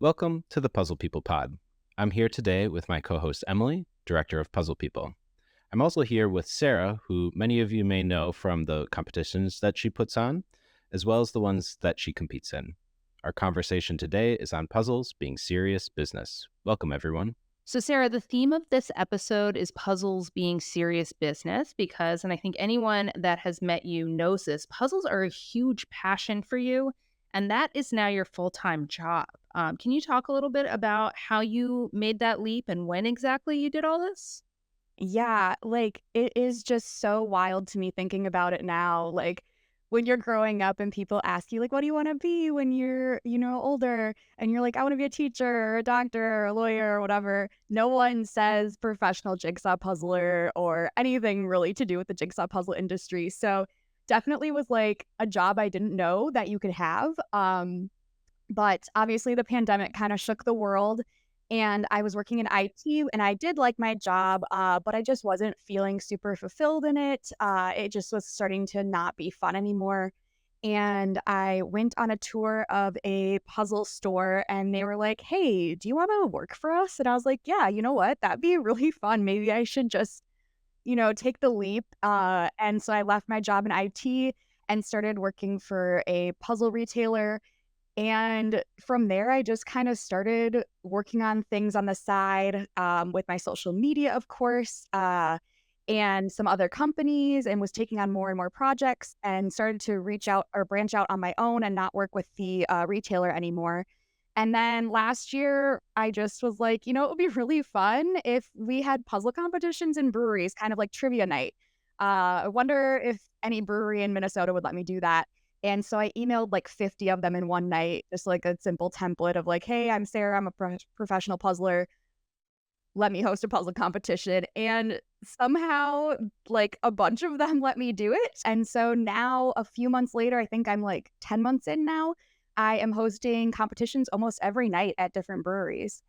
Welcome to the Puzzle People Pod. I'm here today with my co-host Emily, director of Puzzle People. I'm also here with Sarah, who many of you may know from the competitions that she puts on, as well as the ones that she competes in. Our conversation today is on puzzles being serious business. Welcome, everyone. So, Sarah, the theme of this episode is puzzles being serious business because, and I think anyone that has met you knows this, puzzles are a huge passion for you, and that is now your full-time job. Can you talk a little bit about how you made that leap and when exactly you did all this? Yeah, it is just so wild to me thinking about it now. When you're growing up and people ask you, like, what do you want to be when you're, older? And you're like, I want to be a teacher or a doctor or a lawyer or whatever. No one says professional jigsaw puzzler or anything really to do with the jigsaw puzzle industry. So definitely was like a job I didn't know that you could have. But obviously the pandemic kind of shook the world and I was working in IT and I did like my job, but I just wasn't feeling super fulfilled in it. It just was starting to not be fun anymore. And I went on a tour of a puzzle store and they were like, hey, do you want to work for us? And I was like, yeah, you know what? That'd be really fun. Maybe I should just, take the leap. And so I left my job in IT and started working for a puzzle retailer, and from there, I just kind of started working on things on the side, with my social media, of course, and some other companies, and was taking on more and more projects and started to reach out or branch out on my own and not work with the retailer anymore. And then last year, I just was like, it would be really fun if we had puzzle competitions in breweries, kind of like trivia night. I wonder if any brewery in Minnesota would let me do that. And so I emailed like 50 of them in one night, just like a simple template of like, hey, I'm Sarah, I'm a professional puzzler. Let me host a puzzle competition. And somehow, like, a bunch of them let me do it. And so now, a few months later, I think I'm like 10 months in now, I am hosting competitions almost every night at different breweries.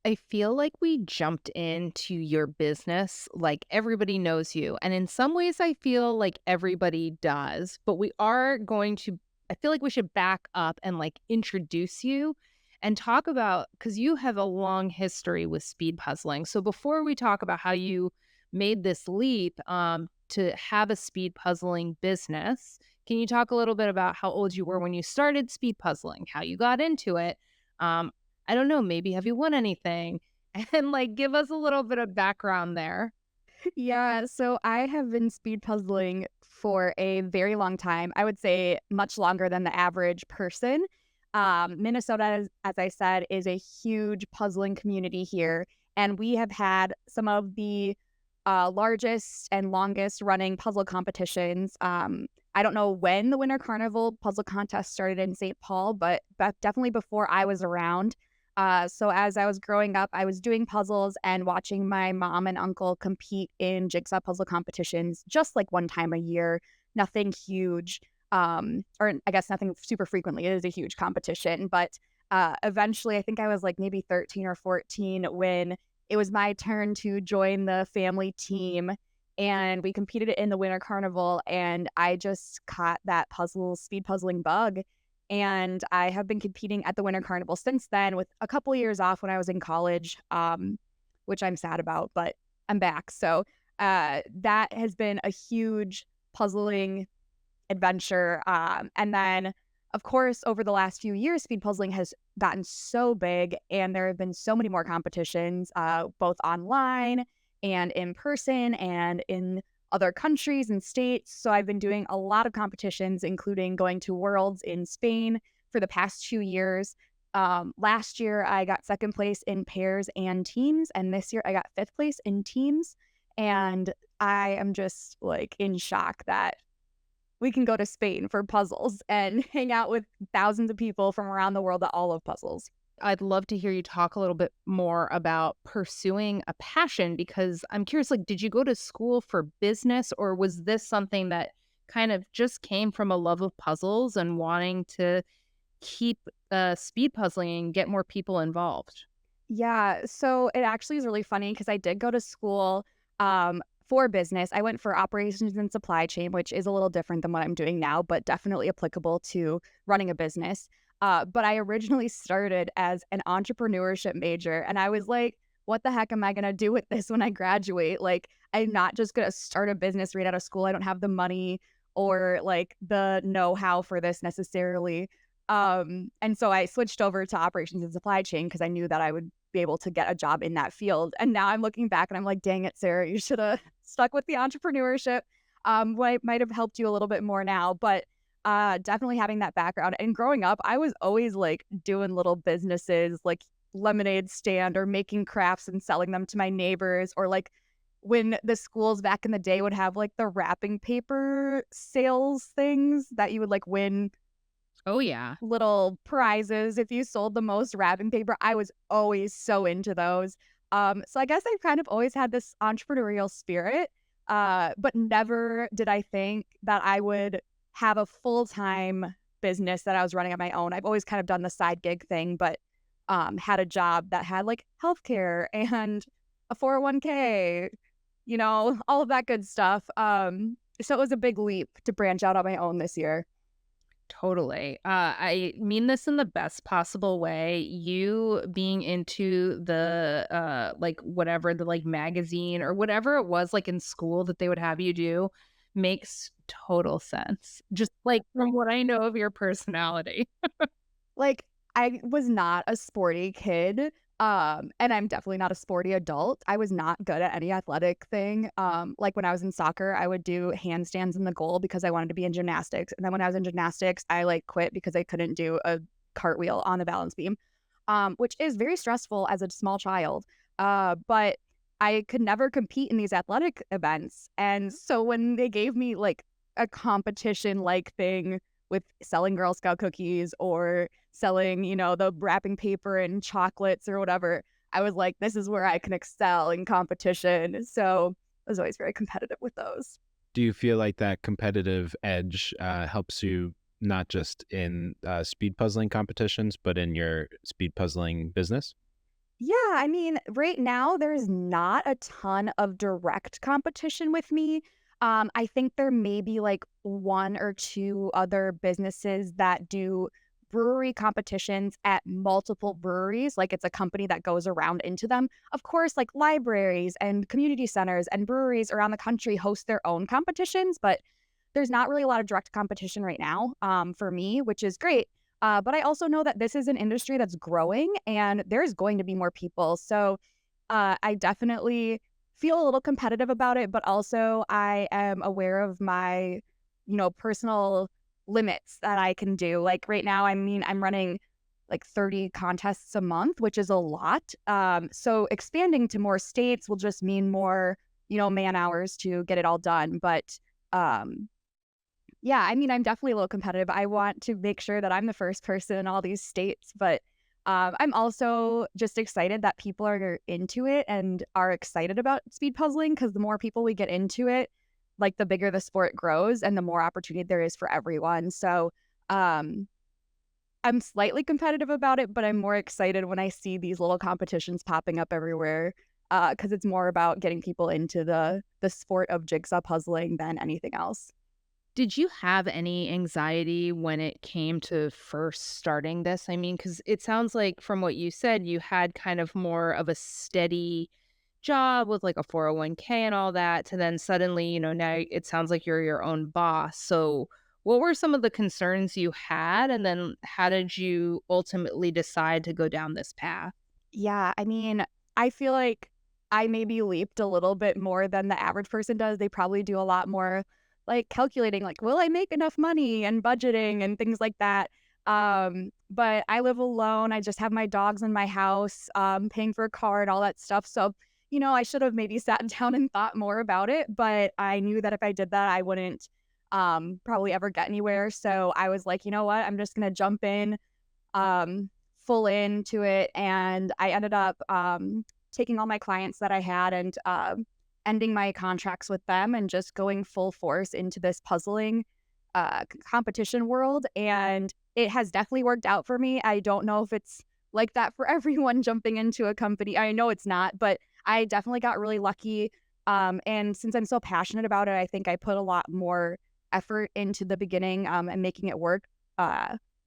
I feel like we jumped into your business like everybody knows you. And in some ways, I feel like everybody does. But we are going to, I feel like we should back up and like introduce you and talk about, because you have a long history with speed puzzling. So before we talk about how you made this leap to have a speed puzzling business, can you talk a little bit about how old you were when you started speed puzzling, how you got into it? Um, I don't know, maybe have you won anything? And, like, give us a little bit of background there. Yeah, so I have been speed puzzling for a very long time. I would say much longer than the average person. Minnesota, as I said, is a huge puzzling community here, and we have had some of the largest and longest running puzzle competitions. I don't know when the Winter Carnival puzzle contest started in St. Paul, but definitely before I was around. So as I was growing up, I was doing puzzles and watching my mom and uncle compete in jigsaw puzzle competitions just like one time a year, nothing huge, or I guess nothing super frequently. It is a huge competition, but eventually I think I was like maybe 13 or 14 when it was my turn to join the family team, and we competed in the Winter Carnival, and I just caught that speed puzzling bug, and I have been competing at the Winter Carnival since then with a couple years off when I was in college, which I'm sad about, but I'm back. So, that has been a huge puzzling adventure, and then, of course, over the last few years, speed puzzling has gotten so big, and there have been so many more competitions, both online and in person and in other countries and states. So I've been doing a lot of competitions, including going to Worlds in Spain for the past 2 years. Last year, I got second place in pairs and teams, and this year I got fifth place in teams. And I am just like in shock that we can go to Spain for puzzles and hang out with thousands of people from around the world that all love puzzles. I'd love to hear you talk a little bit more about pursuing a passion because I'm curious, like, did you go to school for business or was this something that kind of just came from a love of puzzles and wanting to keep speed puzzling and get more people involved? Yeah, so it actually is really funny because I did go to school for business. I went for operations and supply chain, which is a little different than what I'm doing now, but definitely applicable to running a business. But I originally started as an entrepreneurship major, and I was like, what the heck am I going to do with this when I graduate? Like, I'm not just going to start a business right out of school. I don't have the money or like the know-how for this necessarily. And so I switched over to operations and supply chain because I knew that I would be able to get a job in that field. And now I'm looking back and I'm like, dang it, Sarah, you should have stuck with the entrepreneurship. Might have helped you a little bit more now, but definitely having that background. And growing up, I was always like doing little businesses like lemonade stand or making crafts and selling them to my neighbors, or like when the schools back in the day would have like the wrapping paper sales things that you would like win Oh, yeah. little prizes if you sold the most wrapping paper. I was always so into those. So I guess I've kind of always had this entrepreneurial spirit, but never did I think that I would have a full-time business that I was running on my own. I've always kind of done the side gig thing, but had a job that had like healthcare and a 401k, all of that good stuff. So it was a big leap to branch out on my own this year. Totally. I mean this in the best possible way. You being into the like whatever the like magazine or whatever it was like in school that they would have you do makes total sense. Just like from what I know of your personality. Like, I was not a sporty kid, and I'm definitely not a sporty adult. I was not good at any athletic thing. Like when I was in soccer, I would do handstands in the goal because I wanted to be in gymnastics. And then when I was in gymnastics, I like quit because I couldn't do a cartwheel on the balance beam, which is very stressful as a small child. But I could never compete in these athletic events. And so when they gave me like a competition like thing with selling Girl Scout cookies or selling, the wrapping paper and chocolates or whatever, I was like, this is where I can excel in competition. So I was always very competitive with those. Do you feel like that competitive edge helps you not just in speed puzzling competitions, but in your speed puzzling business? Yeah, I mean, right now there's not a ton of direct competition with me. I think there may be like one or two other businesses that do brewery competitions at multiple breweries. Like it's a company that goes around into them. Of course, like libraries and community centers and breweries around the country host their own competitions, but there's not really a lot of direct competition right now for me, which is great. But I also know that this is an industry that's growing and there's going to be more people. So I definitely feel a little competitive about it, but also I am aware of my, personal limits that I can do. Like right now, I mean, I'm running like 30 contests a month, which is a lot. So expanding to more states will just mean more, man hours to get it all done. But yeah, I mean, I'm definitely a little competitive. I want to make sure that I'm the first person in all these states, but I'm also just excited that people are into it and are excited about speed puzzling, because the more people we get into it, like the bigger the sport grows and the more opportunity there is for everyone. So I'm slightly competitive about it, but I'm more excited when I see these little competitions popping up everywhere, because it's more about getting people into the sport of jigsaw puzzling than anything else. Did you have any anxiety when it came to first starting this? I mean, because it sounds like from what you said, you had kind of more of a steady job with like a 401k and all that, to then suddenly, now it sounds like you're your own boss. So, what were some of the concerns you had? And then how did you ultimately decide to go down this path? Yeah, I mean, I feel like I maybe leaped a little bit more than the average person does. They probably do a lot more like calculating, like, will I make enough money and budgeting and things like that. But I live alone. I just have my dogs in my house, paying for a car and all that stuff. So, I should have maybe sat down and thought more about it. But I knew that if I did that, I wouldn't probably ever get anywhere. So I was like, you know what? I'm just going to jump in full into it. And I ended up taking all my clients that I had and ending my contracts with them and just going full force into this puzzling competition world. And it has definitely worked out for me. I don't know if it's like that for everyone jumping into a company. I know it's not, but I definitely got really lucky. And since I'm so passionate about it, I think I put a lot more effort into the beginning and making it work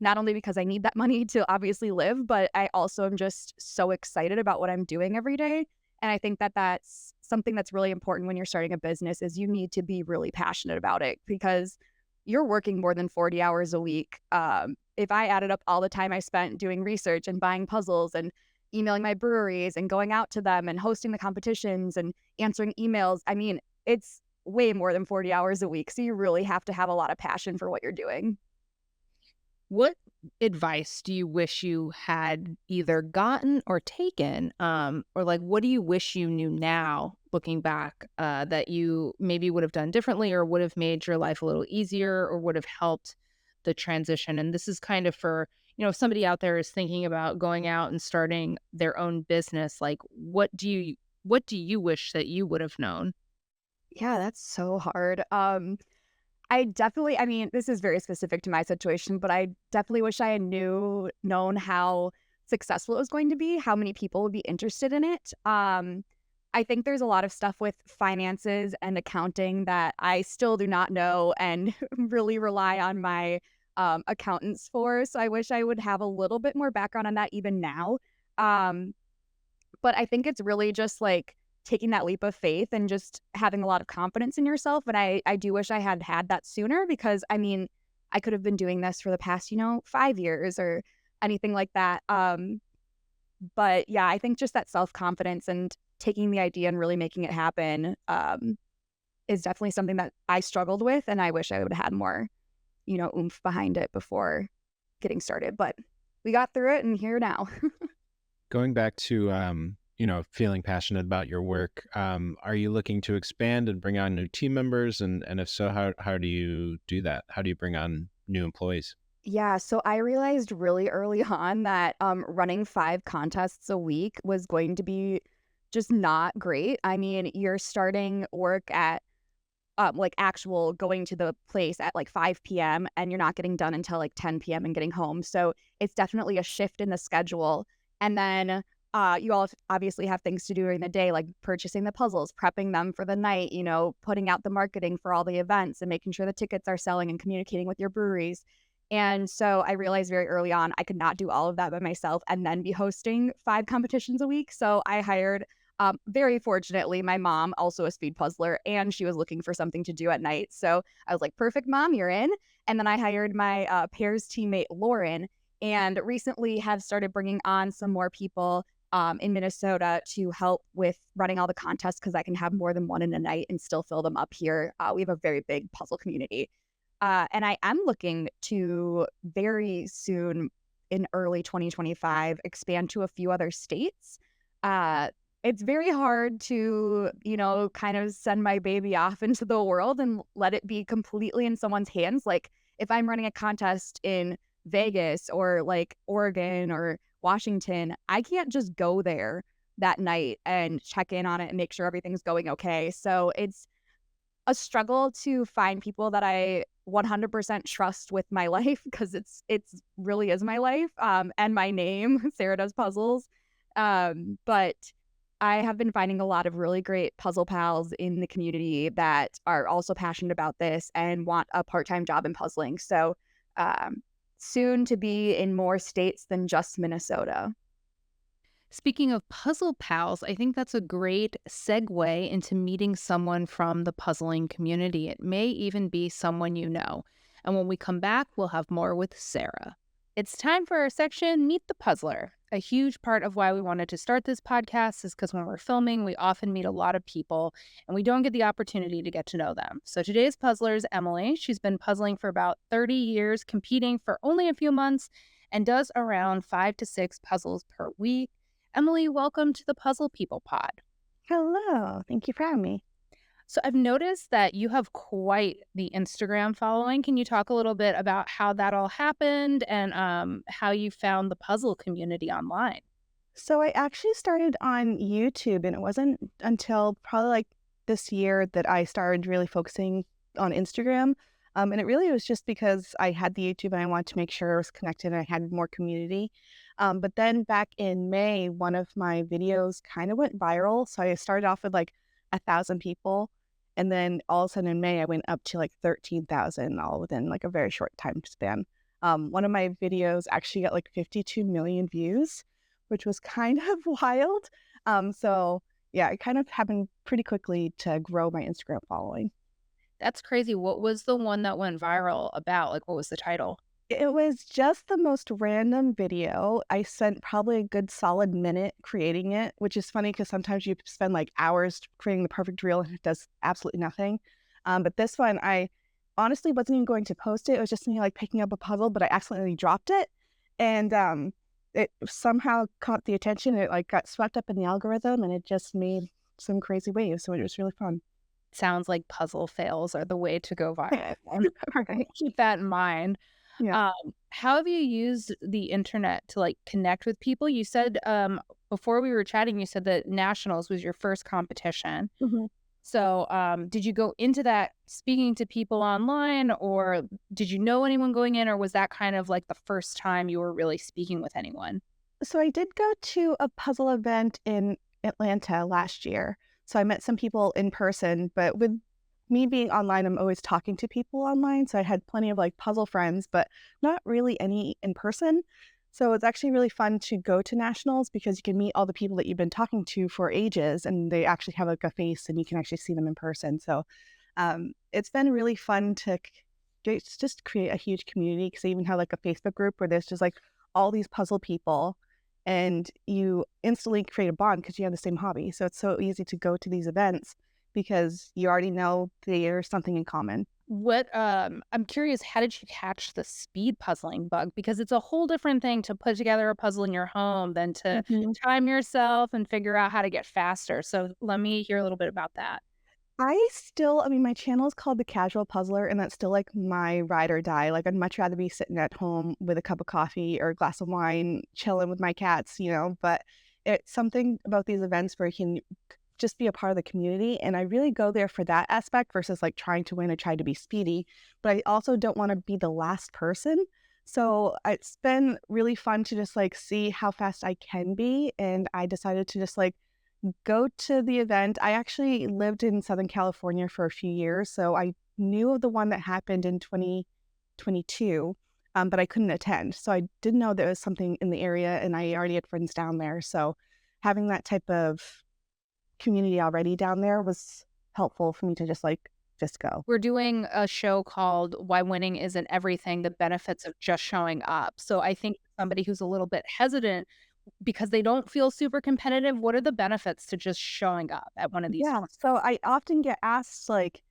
not only because I need that money to obviously live, but I also am just so excited about what I'm doing every day. And I think that that's something that's really important when you're starting a business is you need to be really passionate about it because you're working more than 40 hours a week. If I added up all the time I spent doing research and buying puzzles and emailing my breweries and going out to them and hosting the competitions and answering emails, I mean, it's way more than 40 hours a week. So you really have to have a lot of passion for what you're doing. What advice do you wish you had either gotten or taken? Or like, what do you wish you knew now, looking back, that you maybe would have done differently or would have made your life a little easier or would have helped the transition? And this is kind of for, if somebody out there is thinking about going out and starting their own business, like, what do you wish that you would have known? Yeah, that's so hard. I mean, this is very specific to my situation, but I definitely wish I had known how successful it was going to be, how many people would be interested in it. I think there's a lot of stuff with finances and accounting that I still do not know and really rely on my accountants for. So I wish I would have a little bit more background on that even now. Um, but I think it's really just like taking that leap of faith and just having a lot of confidence in yourself. And I do wish I had had that sooner because, I mean, I could have been doing this for the past, 5 years or anything like that. But yeah, I think just that self-confidence and taking the idea and really making it happen is definitely something that I struggled with. And I wish I would have had more, oomph behind it before getting started. But we got through it and here now. Going back to, feeling passionate about your work, are you looking to expand and bring on new team members? And if so, how do you do that? How do you bring on new employees? Yeah, so I realized really early on that running 5 contests a week was going to be just not great. I mean, you're starting work at like actual going to the place at like 5 p.m. and you're not getting done until like 10 p.m. and getting home. So it's definitely a shift in the schedule. And then you all obviously have things to do during the day, like purchasing the puzzles, prepping them for the night, putting out the marketing for all the events and making sure the tickets are selling and communicating with your breweries. And so I realized very early on I could not do all of that by myself and then be hosting 5 competitions a week. So I hired, very fortunately, my mom, also a speed puzzler, and she was looking for something to do at night. So I was like, perfect, mom, you're in. And then I hired my pairs teammate, Lauren, and recently have started bringing on some more people in Minnesota to help with running all the contests because I can have more than one in a night and still fill them up here. We have a very big puzzle community. And I am looking to very soon in early 2025 expand to a few other states. It's very hard to, kind of send my baby off into the world and let it be completely in someone's hands. Like if I'm running a contest in Vegas or like Oregon or Washington, I can't just go there that night and check in on it and make sure everything's going okay. So it's a struggle to find people that I 100% trust with my life because it's really is my life and my name, Sarah Does Puzzles. But I have been finding a lot of really great puzzle pals in the community that are also passionate about this and want a part-time job in puzzling. So soon to be in more states than just Minnesota. Speaking of puzzle pals, I think that's a great segue into meeting someone from the puzzling community. It may even be someone you know. And when we come back, we'll have more with Sarah. It's time for our section, Meet the Puzzler. A huge part of why we wanted to start this podcast is because when we're filming, we often meet a lot of people and we don't get the opportunity to get to know them. So today's puzzler is Emily. She's been puzzling for about 30 years, competing for only a few months, and does around 5 to 6 puzzles per week. Emily, welcome to the Puzzle People Pod. Hello. Thank you for having me. So I've noticed that you have quite the Instagram following. Can you talk a little bit about how that all happened and how you found the puzzle community online? So I actually started on YouTube, and it wasn't until probably like this year that I started really focusing on Instagram. And it really was just because I had the YouTube and I wanted to make sure I was connected and I had more community. But then back in May, one of my videos kind of went viral. So I started off with like 1,000 people. And then all of a sudden in May, I went up to like 13,000 all within like a very short time span. One of my videos actually got like 52 million views, which was kind of wild. So yeah, it kind of happened pretty quickly to grow my Instagram following. That's crazy. What was the one that went viral about? Like, what was the title? It was just the most random video. I spent probably a good solid minute creating it, which is funny because sometimes you spend like hours creating the perfect reel and it does absolutely nothing. But this one, I honestly wasn't even going to post it. It was just me like picking up a puzzle, but I accidentally dropped it. And it somehow caught the attention. It like got swept up in the algorithm and it just made some crazy waves. So it was really fun. Sounds like puzzle fails are the way to go viral. Right. Keep that in mind. Yeah. How have you used the internet to like connect with people? You said before we were chatting, you said that nationals was your first competition. Mhm. So did you go into that speaking to people online, or did you know anyone going in, or was that kind of like the first time you were really speaking with anyone? So I did go to a puzzle event in Atlanta last year. So I met some people in person, but with me being online, I'm always talking to people online. So I had plenty of like puzzle friends, but not really any in person. So it's actually really fun to go to nationals because you can meet all the people that you've been talking to for ages and they actually have like a face and you can actually see them in person. So it's been really fun to just create a huge community because I even have like a Facebook group where there's just like all these puzzle people and you instantly create a bond because you have the same hobby. So it's so easy to go to these events because you already know there's something in common. What I'm curious, how did you catch the speed puzzling bug? Because it's a whole different thing to put together a puzzle in your home than to Mhm. time yourself and figure out how to get faster. So let me hear a little bit about that. I mean, my channel is called The Casual Puzzler, and that's still like my ride or die. Like, I'd much rather be sitting at home with a cup of coffee or a glass of wine, chilling with my cats, but it's something about these events where you can just be a part of the community. And I really go there for that aspect versus like trying to win or try to be speedy. But I also don't want to be the last person. So it's been really fun to just like see how fast I can be. And I decided to just like go to the event. I actually lived in Southern California for a few years, so I knew of the one that happened in 2022, but I couldn't attend. So I didn't know there was something in the area, and I already had friends down there. So having that type of community already down there was helpful for me to just go. We're doing a show called Why Winning Isn't Everything, the benefits of just showing up. So I think somebody who's a little bit hesitant because they don't feel super competitive, what are the benefits to just showing up at one of these? Yeah. So I often get asked like,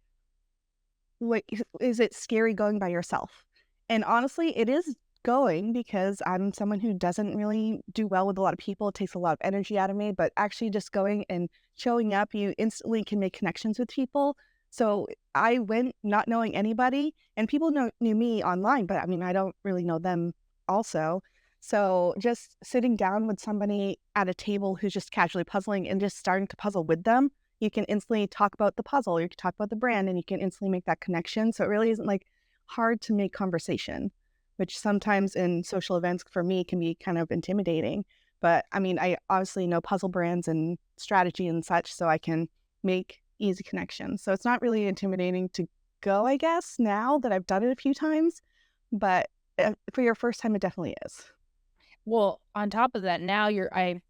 "What is it scary going by yourself?" And honestly, it is going because I'm someone who doesn't really do well with a lot of people. It takes a lot of energy out of me, but actually just going and showing up, you instantly can make connections with people. So I went not knowing anybody, and people knew me online, but I mean, I don't really know them also. So just sitting down with somebody at a table who's just casually puzzling and just starting to puzzle with them, you can instantly talk about the puzzle, you can talk about the brand, and you can instantly make that connection. So it really isn't like hard to make conversation, which sometimes in social events for me can be kind of intimidating. But I mean, I obviously know puzzle brands and strategy and such, so I can make easy connections. So it's not really intimidating to go, I guess, now that I've done it a few times. But for your first time, it definitely is. Well, on top of that, now I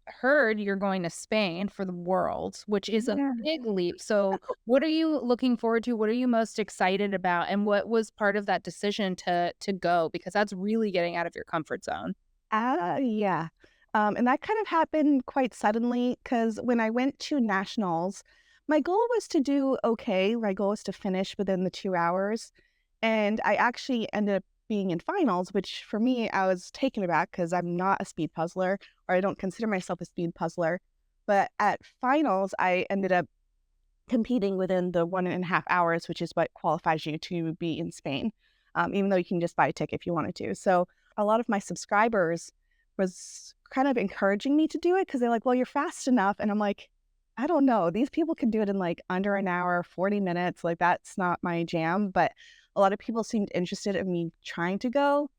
heard you're going to Spain for the Worlds, which is a Yeah. big leap. So what are you looking forward to? What are you most excited about? And what was part of that decision to go? Because that's really getting out of your comfort zone. Yeah. And that kind of happened quite suddenly because when I went to nationals, my goal was to do okay. My goal was to finish within the 2 hours. And I actually ended up being in finals, which for me, I was taken aback because I'm not a speed puzzler or I don't consider myself a speed puzzler. But at finals, I ended up competing within the 1.5 hours, which is what qualifies you to be in Spain, even though you can just buy a ticket if you wanted to. So a lot of my subscribers was kind of encouraging me to do it because they're like, well, you're fast enough. And I'm like, I don't know. These people can do it in like under an hour, 40 minutes. Like that's not my jam. But a lot of people seemed interested in me trying to go.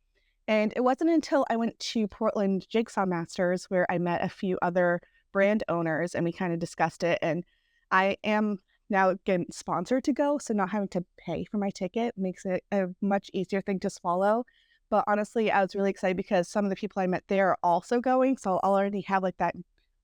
And it wasn't until I went to Portland Jigsaw Masters where I met a few other brand owners and we kind of discussed it. And I am now getting sponsored to go. So not having to pay for my ticket makes it a much easier thing to swallow. But honestly, I was really excited because some of the people I met there are also going. So I'll already have like that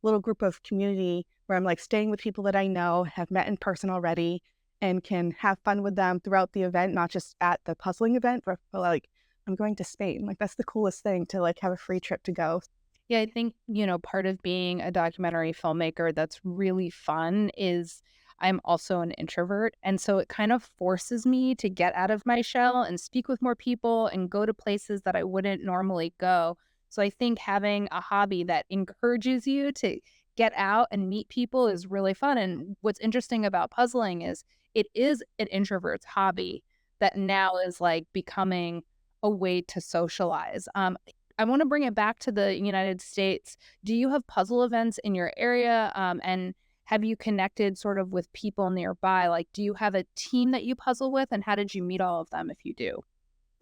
little group of community where I'm like staying with people that I know, have met in person already, and can have fun with them throughout the event, not just at the puzzling event, but like I'm going to Spain. Like that's the coolest thing, to like have a free trip to go. Yeah, I think, part of being a documentary filmmaker that's really fun is I'm also an introvert. And so it kind of forces me to get out of my shell and speak with more people and go to places that I wouldn't normally go. So I think having a hobby that encourages you to get out and meet people is really fun. And what's interesting about puzzling is it is an introvert's hobby that now is like becoming a way to socialize. I want to bring it back to the United States. Do you have puzzle events in your area? And have you connected sort of with people nearby? Like, do you have a team that you puzzle with? And how did you meet all of them if you do?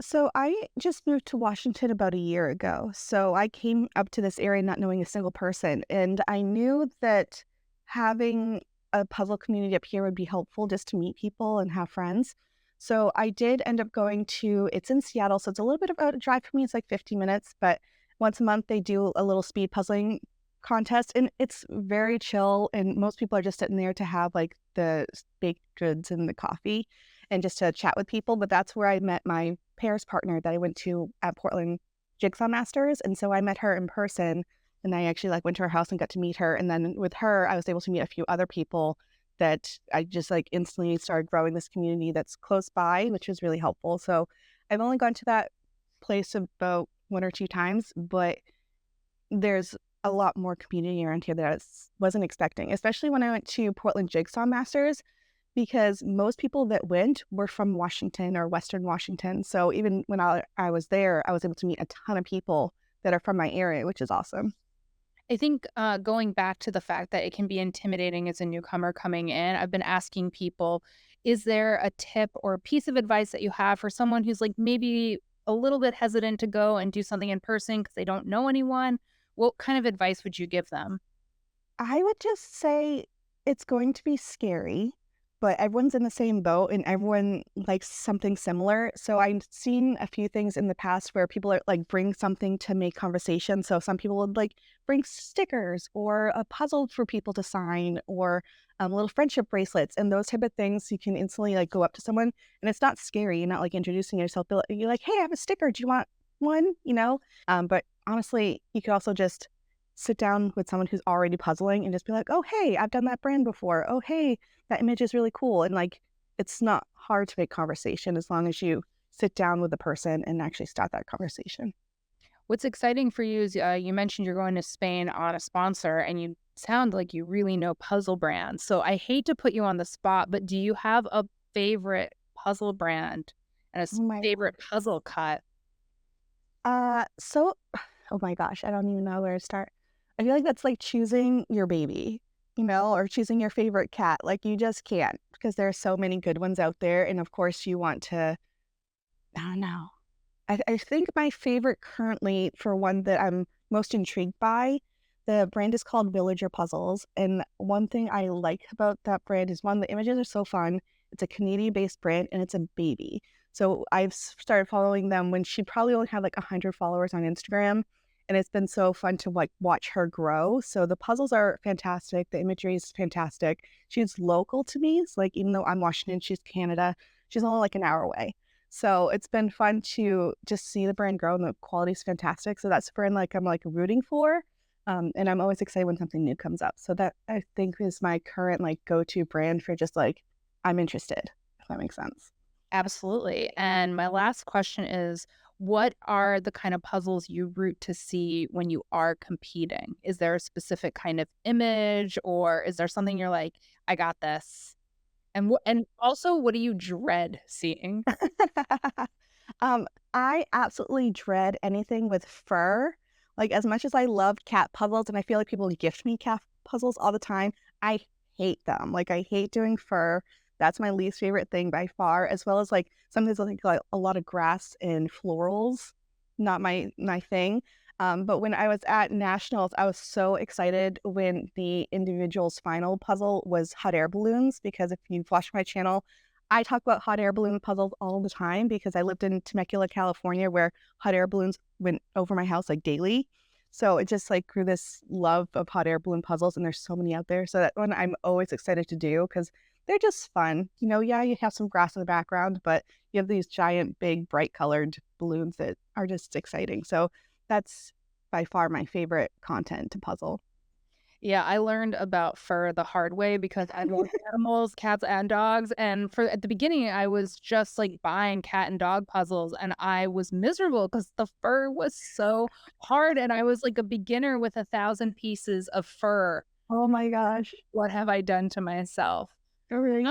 So I just moved to Washington about a year ago. So I came up to this area not knowing a single person. And I knew that having a puzzle community up here would be helpful just to meet people and have friends. So I did end up going to, it's in Seattle, so it's a little bit of a drive for me. It's like 50 minutes, but once a month they do a little speed puzzling contest, and it's very chill. And most people are just sitting there to have like the baked goods and the coffee and just to chat with people. But that's where I met my Paris partner that I went to at Portland Jigsaw Masters. And so I met her in person, and I actually like went to her house and got to meet her. And then with her, I was able to meet a few other people that I just like instantly started growing this community that's close by, which was really helpful. So I've only gone to that place about 1 or 2 times, but there's a lot more community around here that I wasn't expecting, especially when I went to Portland Jigsaw Masters, because most people that went were from Washington or Western Washington. So even when I was there, I was able to meet a ton of people that are from my area, which is awesome. I think going back to the fact that it can be intimidating as a newcomer coming in, I've been asking people, is there a tip or a piece of advice that you have for someone who's like maybe a little bit hesitant to go and do something in person because they don't know anyone? What kind of advice would you give them? I would just say it's going to be scary, but everyone's in the same boat and everyone likes something similar. So I've seen a few things in the past where people are like bring something to make conversation. So some people would like bring stickers or a puzzle for people to sign, or little friendship bracelets and those type of things. You can instantly like go up to someone and it's not scary. You're not like introducing yourself. But you're like, hey, I have a sticker. Do you want one? But honestly, you could also just sit down with someone who's already puzzling and just be like, oh, hey, I've done that brand before. Oh, hey, that image is really cool. And like, it's not hard to make conversation as long as you sit down with the person and actually start that conversation. What's exciting for you is you mentioned you're going to Spain on a sponsor, and you sound like you really know puzzle brands. So I hate to put you on the spot, but do you have a favorite puzzle brand and a Oh my favorite puzzle cut? so oh my gosh, I don't even know where to start. I feel like that's like choosing your baby, or choosing your favorite cat. Like you just can't, because there are so many good ones out there. And of course you want to, I don't know. I think my favorite currently, for one that I'm most intrigued by, the brand is called Villager Puzzles. And one thing I like about that brand is, one, the images are so fun. It's a Canadian-based brand and it's a baby. So I've started following them when she probably only had like 100 followers on Instagram. And it's been so fun to like watch her grow. So the puzzles are fantastic. The imagery is fantastic. She's local to me. It's like, even though I'm Washington, she's Canada. She's only like an hour away. So it's been fun to just see the brand grow, and the quality is fantastic. So that's the brand like I'm like rooting for. And I'm always excited when something new comes up. So that, I think, is my current like go-to brand for just like, I'm interested, if that makes sense. Absolutely. And my last question is, what are the kind of puzzles you root to see when you are competing? Is there a specific kind of image, or is there something you're like, I got this? And also, what do you dread seeing? I absolutely dread anything with fur. Like, as much as I love cat puzzles, and I feel like people gift me cat puzzles all the time, I hate them. Like, I hate doing fur. That's my least favorite thing by far, as well as like sometimes like a lot of grass and florals. Not my thing. But when I was at nationals, I was so excited when the individual's final puzzle was hot air balloons, because if you've watched my channel, I talk about hot air balloon puzzles all the time because I lived in Temecula, California, where hot air balloons went over my house like daily. So it just like grew this love of hot air balloon puzzles, and there's so many out there. So that one I'm always excited to do because they're just fun. Yeah, you have some grass in the background, but you have these giant, big, bright colored balloons that are just exciting. So that's by far my favorite content to puzzle. Yeah, I learned about fur the hard way because I love animals, cats and dogs. And at the beginning, I was just like buying cat and dog puzzles, and I was miserable because the fur was so hard. And I was like a beginner with 1,000 pieces of fur. Oh my gosh. What have I done to myself? All right.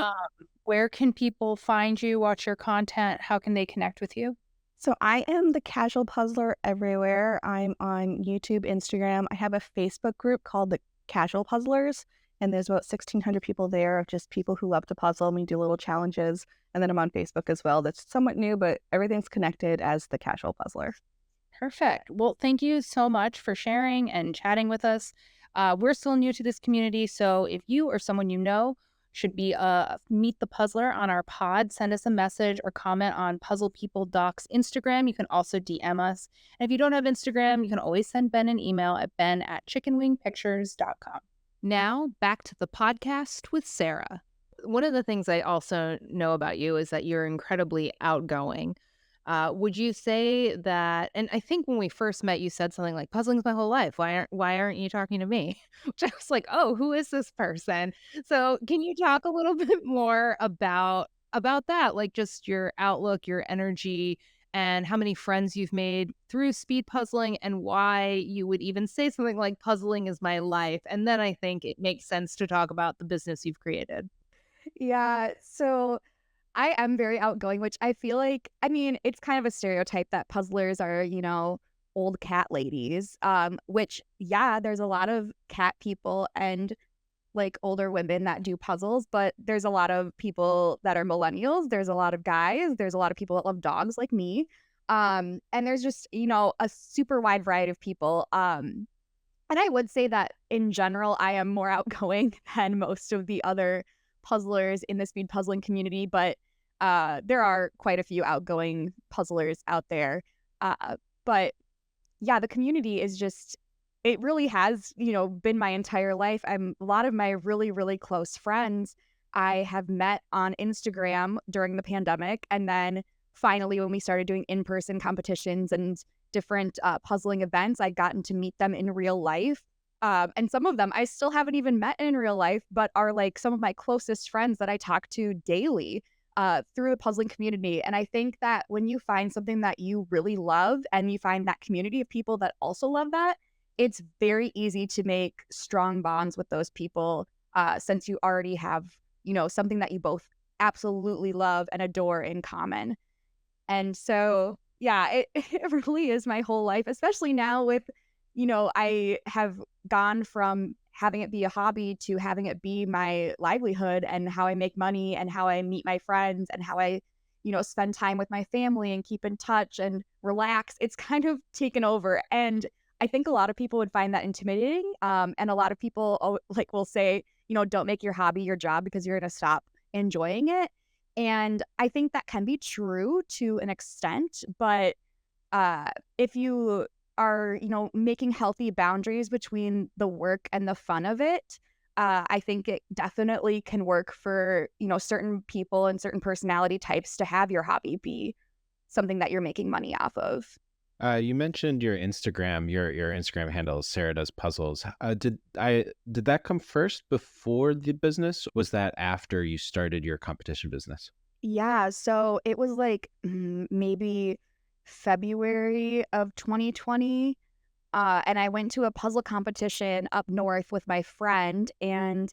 Where can people find you, watch your content? How can they connect with you? So I am the casual puzzler everywhere. I'm on YouTube, Instagram. I have a Facebook group called the Casual Puzzlers, and there's about 1,600 people there of just people who love to puzzle, and we do little challenges. And then I'm on Facebook as well. That's somewhat new, but everything's connected as the Casual Puzzler. Perfect. Well, thank you so much for sharing and chatting with us. We're still new to this community, so if you or someone you know should be Meet the Puzzler on our pod, send us a message or comment on Puzzle People Doc's Instagram. You can also DM us. And if you don't have Instagram, you can always send Ben an email at ben@chickenwingpictures.com. Now, back to the podcast with Sarah. One of the things I also know about you is that you're incredibly outgoing. Would you say that, and I think when we first met, you said something like, puzzling's my whole life. Why aren't you talking to me? Which I was like, oh, who is this person? So can you talk a little bit more about that? Like just your outlook, your energy, and how many friends you've made through speed puzzling, and why you would even say something like puzzling is my life. And then I think it makes sense to talk about the business you've created. Yeah, so I am very outgoing, which I feel like, I mean, it's kind of a stereotype that puzzlers are, old cat ladies, which, yeah, there's a lot of cat people and like older women that do puzzles, but there's a lot of people that are millennials. There's a lot of guys. There's a lot of people that love dogs like me. And there's just, a super wide variety of people. And I would say that in general, I am more outgoing than most of the other puzzlers in the speed puzzling community, but there are quite a few outgoing puzzlers out there. But yeah, the community is just, it really has, been my entire life. A lot of my really, really close friends I have met on Instagram during the pandemic. And then finally, when we started doing in-person competitions and different puzzling events, I'd gotten to meet them in real life. And some of them I still haven't even met in real life, but are like some of my closest friends that I talk to daily through the puzzling community. And I think that when you find something that you really love and you find that community of people that also love that, it's very easy to make strong bonds with those people since you already have, something that you both absolutely love and adore in common. And so, yeah, it really is my whole life, especially now with, I have gone from having it be a hobby to having it be my livelihood and how I make money and how I meet my friends and how I, spend time with my family and keep in touch and relax. It's kind of taken over. And I think a lot of people would find that intimidating. And a lot of people will say, don't make your hobby your job because you're going to stop enjoying it. And I think that can be true to an extent. But if you are, making healthy boundaries between the work and the fun of it, I think it definitely can work for, certain people and certain personality types to have your hobby be something that you're making money off of. You mentioned your Instagram, your Instagram handle, Sarah Does Puzzles. Did that come first before the business? Was that after you started your competition business? Yeah, so it was like maybe February of 2020. And I went to a puzzle competition up north with my friend, and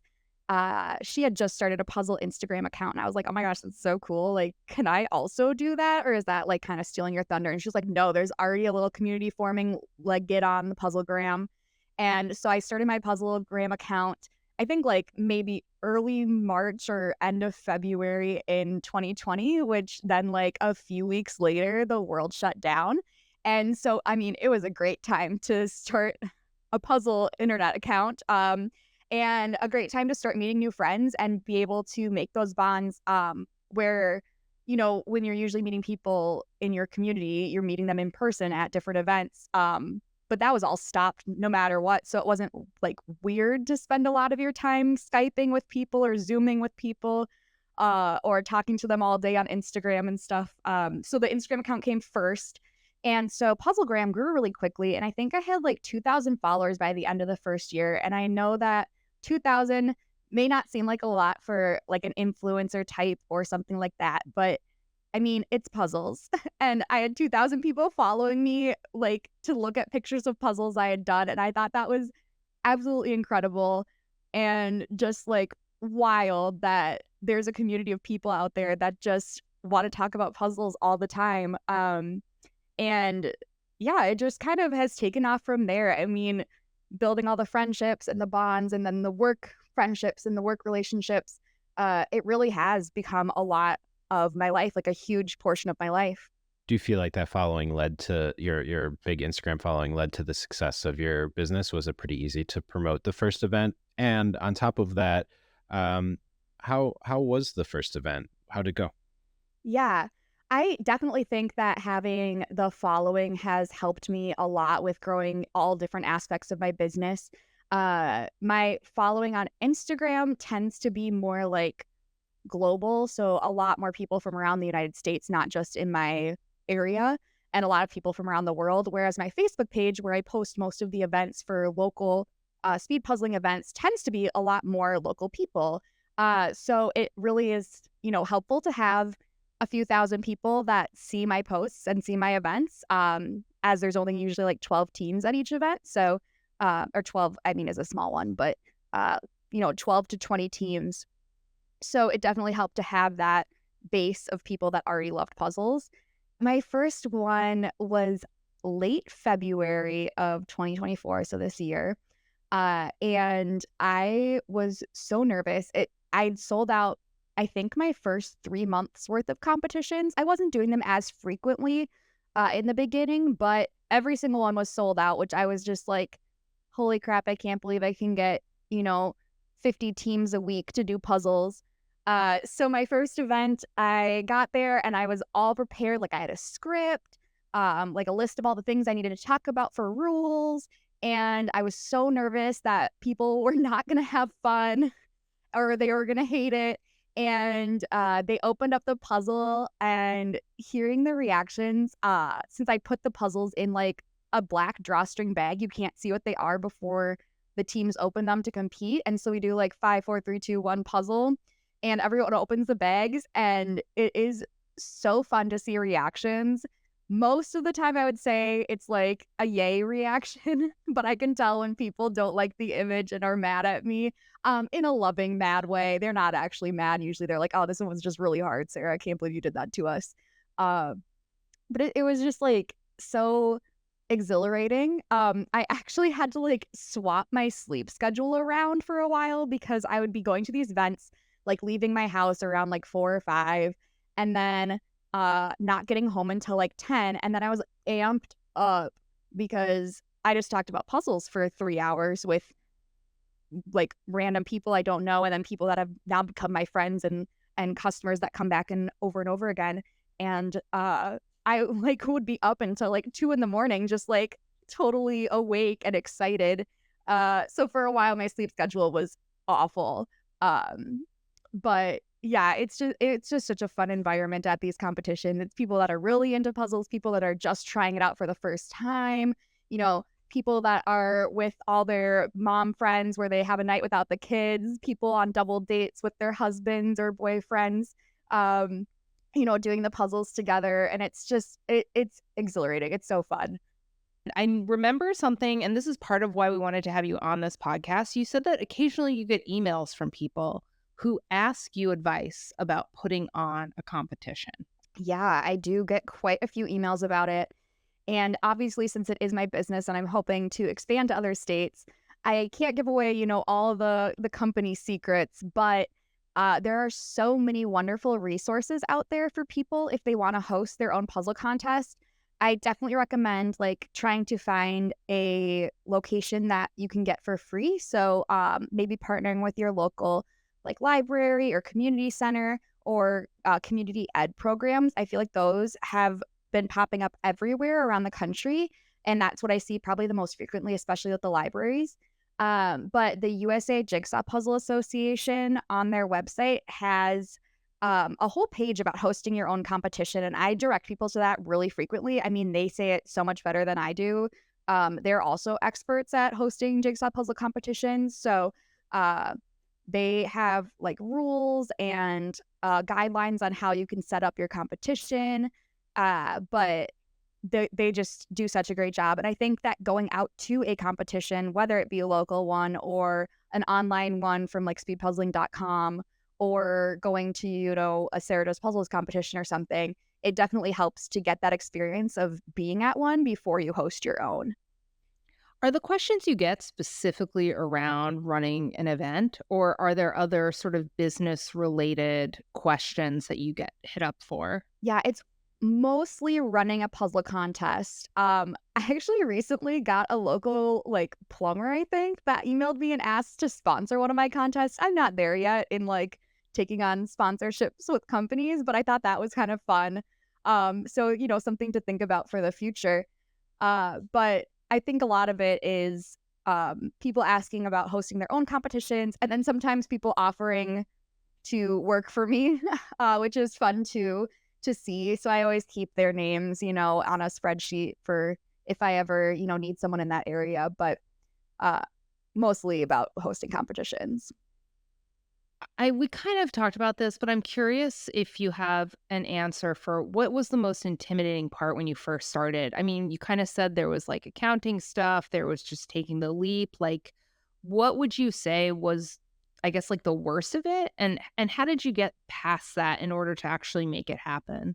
she had just started a puzzle Instagram account. And I was like, oh my gosh, that's so cool. Like, can I also do that? Or is that like kind of stealing your thunder? And she's like, no, there's already a little community forming, like get on the Puzzlegram. And so I started my Puzzlegram account, I think like maybe early March or end of February in 2020, which then like a few weeks later, the world shut down. And so, I mean, it was a great time to start a puzzle internet account. And a great time to start meeting new friends and be able to make those bonds where, when you're usually meeting people in your community, you're meeting them in person at different events. But that was all stopped no matter what. So it wasn't like weird to spend a lot of your time Skyping with people or Zooming with people, or talking to them all day on Instagram and stuff. So the Instagram account came first. And so Puzzlegram grew really quickly. And I think I had like 2,000 followers by the end of the first year. And I know that 2,000 may not seem like a lot for like an influencer type or something like that. But I mean, it's puzzles. And I had 2,000 people following me, like, to look at pictures of puzzles I had done. And I thought that was absolutely incredible and just like wild that there's a community of people out there that just want to talk about puzzles all the time. And yeah, it just kind of has taken off from there. I mean, building all the friendships and the bonds and then the work friendships and the work relationships, it really has become a lot of my life, like a huge portion of my life. Do you feel like that following led to your big Instagram following led to the success of your business? Was it pretty easy to promote the first event? And on top of that, how was the first event? How'd it go? Yeah, I definitely think that having the following has helped me a lot with growing all different aspects of my business. My following on Instagram tends to be more like global, so a lot more people from around the United States, not just in my area, and a lot of people from around the world. Whereas my Facebook page, where I post most of the events for local speed puzzling events, tends to be a lot more local people. So it really is, helpful to have a few thousand people that see my posts and see my events, as there's only usually like 12 teams at each event. So, or 12, I mean, is a small one, but, 12 to 20 teams. So it definitely helped to have that base of people that already loved puzzles. My first one was late February of 2024, so this year. And I was so nervous. I'd sold out, I think, my first 3 months worth of competitions. I wasn't doing them as frequently in the beginning, but every single one was sold out, which I was just like, holy crap, I can't believe I can get, 50 teams a week to do puzzles. So my first event, I got there and I was all prepared. Like I had a script, like a list of all the things I needed to talk about for rules. And I was so nervous that people were not going to have fun or they were going to hate it. And they opened up the puzzle, and hearing the reactions, since I put the puzzles in like a black drawstring bag, you can't see what they are before the teams open them to compete. And so we do like 5, 4, 3, 2, 1 puzzle. And everyone opens the bags, and it is so fun to see reactions. Most of the time, I would say it's like a yay reaction, but I can tell when people don't like the image and are mad at me, in a loving, mad way. They're not actually mad. Usually they're like, oh, this one was just really hard, Sarah. I can't believe you did that to us. But it was just like so exhilarating. I actually had to like swap my sleep schedule around for a while because I would be going to these events, like leaving my house around like 4 or 5, and then not getting home until like 10. And then I was amped up because I just talked about puzzles for 3 hours with like random people I don't know, and then people that have now become my friends and customers that come back and over again. And I like would be up until like 2 a.m, just like totally awake and excited. So for a while my sleep schedule was awful. But yeah, it's just such a fun environment at these competitions. It's people that are really into puzzles, people that are just trying it out for the first time, people that are with all their mom friends where they have a night without the kids, people on double dates with their husbands or boyfriends, doing the puzzles together. And it's just, it's exhilarating. It's so fun. I remember something, and this is part of why we wanted to have you on this podcast. You said that occasionally you get emails from people who ask you advice about putting on a competition. Yeah, I do get quite a few emails about it. And obviously, since it is my business and I'm hoping to expand to other states, I can't give away, all the company secrets, but there are so many wonderful resources out there for people if they want to host their own puzzle contest. I definitely recommend like trying to find a location that you can get for free. So maybe partnering with your local like library or community center, or community ed programs. I feel like those have been popping up everywhere around the country. And that's what I see probably the most frequently, especially with the libraries. But the USA Jigsaw Puzzle Association on their website has a whole page about hosting your own competition. And I direct people to that really frequently. I mean, they say it so much better than I do. They're also experts at hosting jigsaw puzzle competitions. So they have like rules and guidelines on how you can set up your competition. But they just do such a great job. And I think that going out to a competition, whether it be a local one or an online one from like speedpuzzling.com or going to, you know, a Sarah Does Puzzles competition or something, it definitely helps to get that experience of being at one before you host your own. Are the questions you get specifically around running an event, or are there other sort of business related questions that you get hit up for? Yeah, it's mostly running a puzzle contest. I actually recently got a local like plumber, I think, that emailed me and asked to sponsor one of my contests. I'm not there yet in like taking on sponsorships with companies, but I thought that was kind of fun. So, you know, something to think about for the future. But I think a lot of it is people asking about hosting their own competitions, and then sometimes people offering to work for me, which is fun too to see. So I always keep their names, you know, on a spreadsheet for if I ever, you know, need someone in that area, but mostly about hosting competitions. We kind of talked about this, but I'm curious if you have an answer for what was the most intimidating part when you first started. I mean, you kind of said there was like accounting stuff, there was just taking the leap. Like, what would you say was, I guess, like the worst of it? And how did you get past that in order to actually make it happen?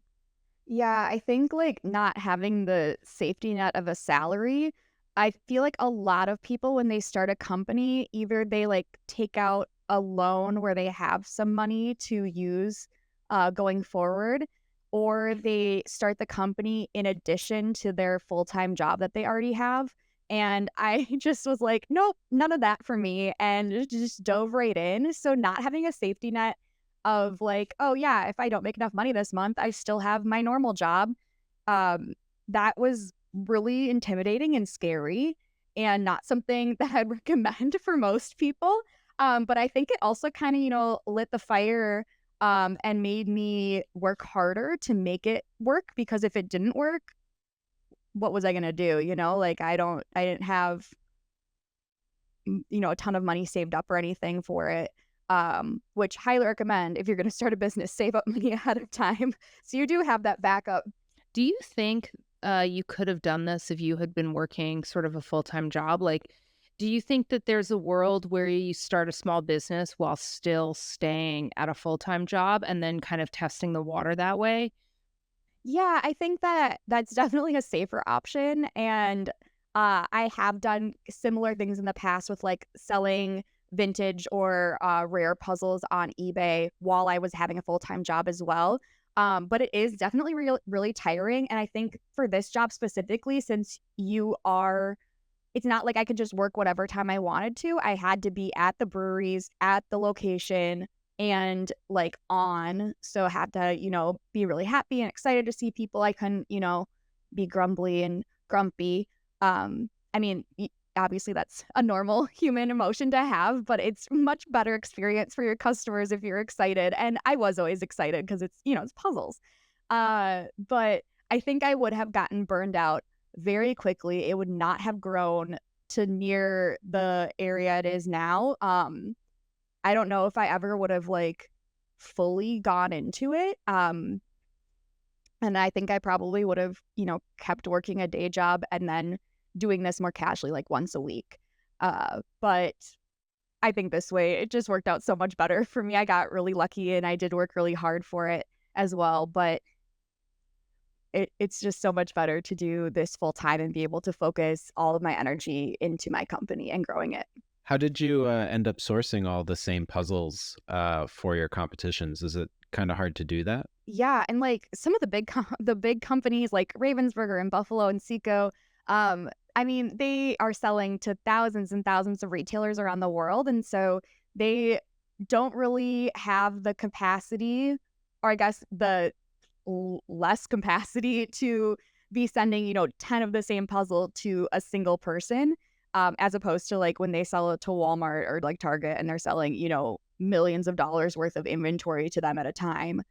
Yeah, I think like not having the safety net of a salary, I feel like a lot of people when they start a company, either they like take out a loan where they have some money to use going forward, or they start the company in addition to their full-time job that they already have. And I just was like, nope, none of that for me, and just dove right in. So not having a safety net of like, oh yeah, if I don't make enough money this month, I still have my normal job. That was really intimidating and scary and not something that I'd recommend for most people. But I think it also kind of, you know, lit the fire and made me work harder to make it work, because if it didn't work, what was I going to do? You know, like I didn't have, you know, a ton of money saved up or anything for it. Which highly recommend if you're going to start a business, save up money ahead of time. So you do have that backup. Do you think you could have done this if you had been working sort of a full-time job? Like, do you think that there's a world where you start a small business while still staying at a full-time job and then kind of testing the water that way? Yeah, I think that that's definitely a safer option. And I have done similar things in the past with like selling vintage or rare puzzles on eBay while I was having a full-time job as well. But it is definitely really tiring. And I think for this job specifically, since it's not like I could just work whatever time I wanted to. I had to be at the breweries, at the location, and like on. So I had to, you know, be really happy and excited to see people. I couldn't, you know, be grumbly and grumpy. I mean, obviously that's a normal human emotion to have, but it's much better experience for your customers if you're excited. And I was always excited because it's, you know, it's puzzles. But I think I would have gotten burned out very quickly. It would not have grown to near the area it is now. I don't know if I ever would have like fully gone into it. And I think I probably would have, you know, kept working a day job and then doing this more casually, like once a week. But I think this way, it just worked out so much better for me. I got really lucky and I did work really hard for it as well. But it's just so much better to do this full time and be able to focus all of my energy into my company and growing it. How did you end up sourcing all the same puzzles for your competitions? Is it kind of hard to do that? Yeah, and like some of the big companies like Ravensburger and Buffalo and Seco, I mean, they are selling to thousands and thousands of retailers around the world, and so they don't really have the capacity or I guess the less capacity to be sending, 10 of the same puzzle to a single person, as opposed to like when they sell it to Walmart or like Target and they're selling, millions of dollars worth of inventory to them at a time.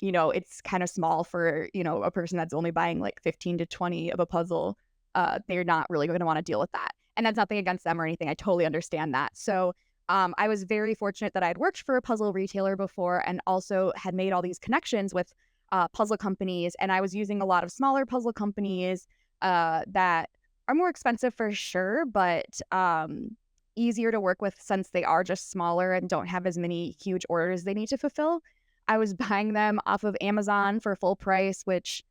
It's kind of small for, a person that's only buying like 15 to 20 of a puzzle. They're not really going to want to deal with that. And that's nothing against them or anything. I totally understand that. So I was very fortunate that I had worked for a puzzle retailer before and also had made all these connections with puzzle companies. And I was using a lot of smaller puzzle companies that are more expensive for sure, but easier to work with since they are just smaller and don't have as many huge orders they need to fulfill. I was buying them off of Amazon for full price, which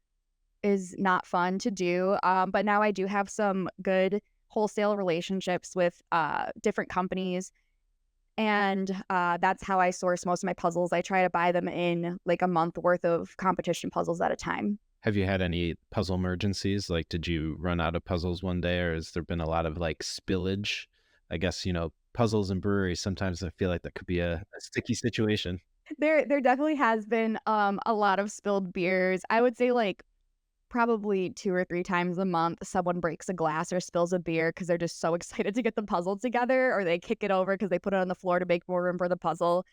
is not fun to do. But now I do have some good wholesale relationships with different companies. And that's how I source most of my puzzles. I try to buy them in like a month worth of competition puzzles at a time. Have you had any puzzle emergencies? Like, did you run out of puzzles one day, or has there been a lot of like spillage? I guess, puzzles and breweries, sometimes I feel like that could be a sticky situation. There definitely has been a lot of spilled beers. I would say like probably 2 or 3 times a month, someone breaks a glass or spills a beer because they're just so excited to get the puzzle together, or they kick it over because they put it on the floor to make more room for the puzzle.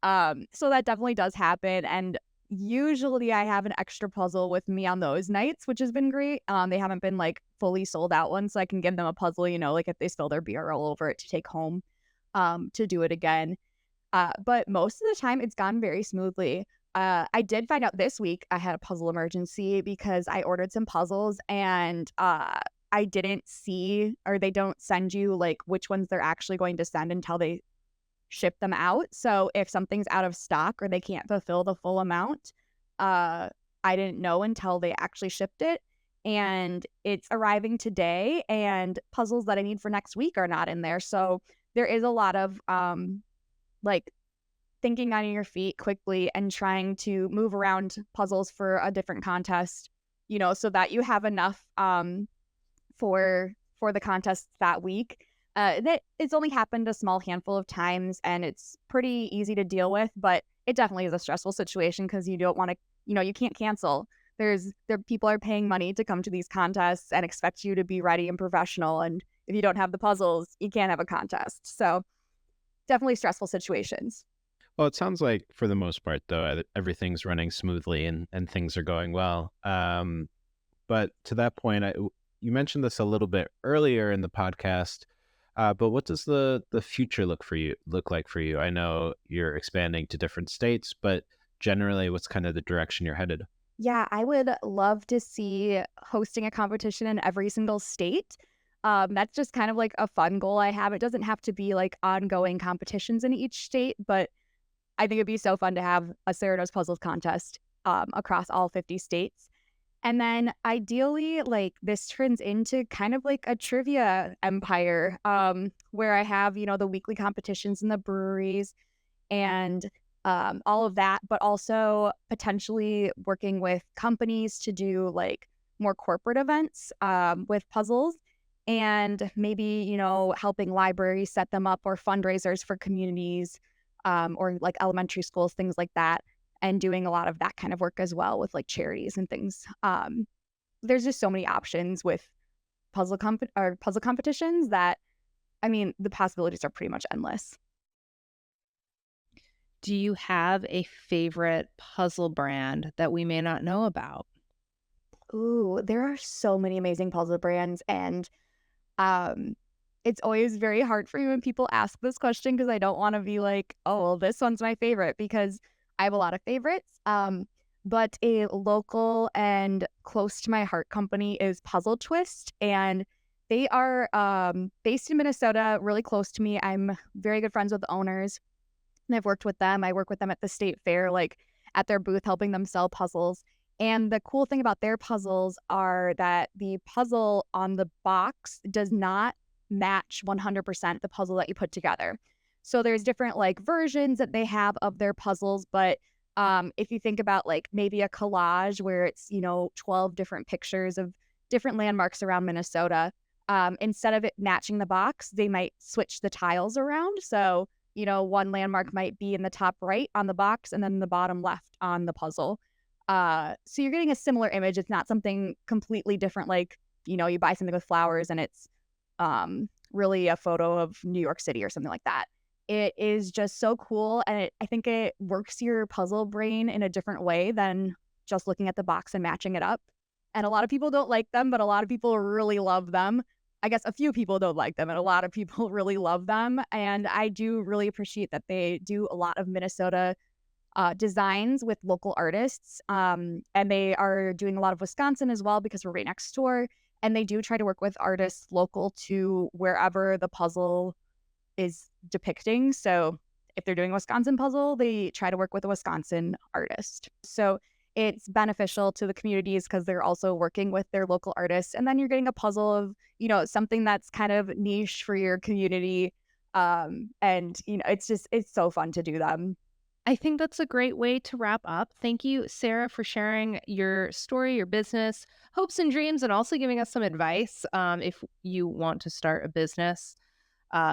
So that definitely does happen. And usually I have an extra puzzle with me on those nights, which has been great. They haven't been like fully sold out ones, so I can give them a puzzle, like if they spill their beer all over it to take home to do it again. But most of the time it's gone very smoothly. I did find out this week I had a puzzle emergency because I ordered some puzzles and I didn't see, or they don't send you like which ones they're actually going to send until they ship them out. So if something's out of stock or they can't fulfill the full amount, I didn't know until they actually shipped it. And it's arriving today, and puzzles that I need for next week are not in there. So there is a lot of like thinking on your feet quickly and trying to move around puzzles for a different contest, so that you have enough for the contest that week. It's only happened a small handful of times, and it's pretty easy to deal with, but it definitely is a stressful situation because you don't want to, you can't cancel. People are paying money to come to these contests and expect you to be ready and professional. And if you don't have the puzzles, you can't have a contest. So definitely stressful situations. Well, it sounds like for the most part, though, everything's running smoothly and things are going well. But to that point, you mentioned this a little bit earlier in the podcast, but what does the future look like for you? I know you're expanding to different states, but generally, what's kind of the direction you're headed? Yeah, I would love to see hosting a competition in every single state. That's just kind of like a fun goal I have. It doesn't have to be like ongoing competitions in each state, but I think it'd be so fun to have a Sarah Knows Puzzles contest across all 50 states. And then ideally, like this turns into kind of like a trivia empire where I have, the weekly competitions in the breweries and all of that, but also potentially working with companies to do like more corporate events with puzzles, and maybe, helping libraries set them up, or fundraisers for communities or like elementary schools, things like that, and doing a lot of that kind of work as well with like charities and things. There's just so many options with puzzle competitions that, the possibilities are pretty much endless. Do you have a favorite puzzle brand that we may not know about? Ooh, there are so many amazing puzzle brands, and it's always very hard for me when people ask this question because I don't want to be like, oh, well, this one's my favorite, because I have a lot of favorites. But a local and close to my heart company is Puzzle Twist, and they are based in Minnesota, really close to me. I'm very good friends with the owners, and I've worked with them. I work with them at the state fair, like at their booth, helping them sell puzzles. And the cool thing about their puzzles are that the puzzle on the box does not match 100% the puzzle that you put together. So there's different like versions that they have of their puzzles, but if you think about like maybe a collage where it's 12 different pictures of different landmarks around Minnesota, instead of it matching the box, they might switch the tiles around. So one landmark might be in the top right on the box and then the bottom left on the puzzle. So you're getting a similar image. It's not something completely different, like, you buy something with flowers and it's really a photo of New York City or something like that. It is just so cool, and I think it works your puzzle brain in a different way than just looking at the box and matching it up. And a lot of people don't like them, but a lot of people really love them. I guess a few people don't like them, and a lot of people really love them. And I do really appreciate that they do a lot of Minnesota designs with local artists. And they are doing a lot of Wisconsin as well because we're right next door. And they do try to work with artists local to wherever the puzzle is depicting. So if they're doing a Wisconsin puzzle, they try to work with a Wisconsin artist. So it's beneficial to the communities because they're also working with their local artists. And then you're getting a puzzle of, something that's kind of niche for your community. And, it's so fun to do them. I think that's a great way to wrap up. Thank you, Sarah, for sharing your story, your business, hopes and dreams, and also giving us some advice if you want to start a business,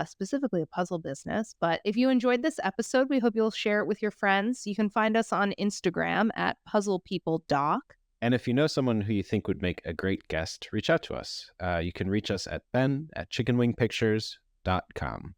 specifically a puzzle business. But if you enjoyed this episode, we hope you'll share it with your friends. You can find us on Instagram at puzzlepeopledoc. And if you know someone who you think would make a great guest, reach out to us. You can reach us at ben@chickenwingpictures.com.